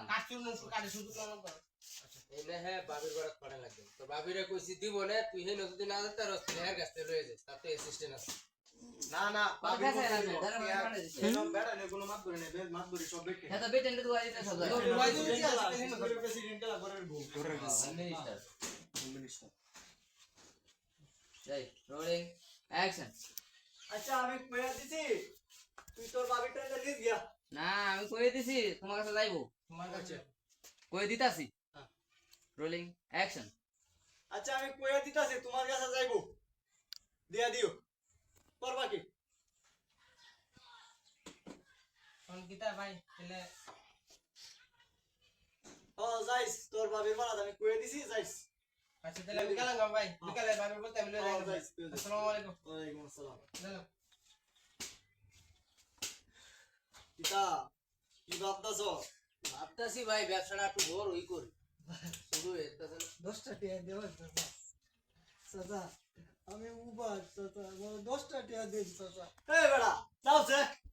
কাটছুর নু কাটে শুধু নাম কর এনে হ্যাঁ বাবির ঘরত পড়া লাগবে তো বাবিরে কইছি দিব না তুই হে যদি না যেতে রস হেয়ার গাছতে রয়ে যায় তাতে অ্যাসিস্ট্যান্ট আছে না না কথা বাবির আছে বলতে না দিব। দাঁড়া মানে দিছে এরকম বেড়া নেই কোনো মাত করে নেই মাত ধরি সব বেটে হ্যাঁ তো বেটেন্ডে দুয়া দিতে সব তো দুয়াই দিতে আছে, হেন ধর। প্রেসিডেন্ট লা ঘরের বউ ঘরের বউ মিনিস্টার মিনিস্টার যাই রোলিং অ্যাকশন আচ্ছা আমি কইয়া দিছি তুই তোর বাবির টাইমটা নিস গিয়া না আমি কই দিছি তোমার কাছে যাইবো তোমার কাছে কই দিতাছি হ্যাঁ। রোলিং অ্যাকশন আচ্ছা আমি কইয়া দিতাছি তোমার কাছে যাইবো দিয়া দিও করবা কি কোন কিতা ভাই তাহলে ও যাইস তোর বাবির বাড়া আমি কইয়া দিছি যাইস আচ্ছা তাহলে বিকালে গো ভাই বিকালে ভাবি বলতে আমি লয়ে হ্যাঁ, যাই যাইস, তুই যাইস। আসসালামু আলাইকুম ওয়ালাইকুম আসসালাম চলো কিতা কি ভাবতাছ ভাবতাছি ভাই ব্যবসাটা একটু বড় ওই করি শুধু এটা 10টা টিয়া দেওয়া চাচা আমি উবার চাচা 10টা টিয়া দিন চাচা এই বেড়া যাও সে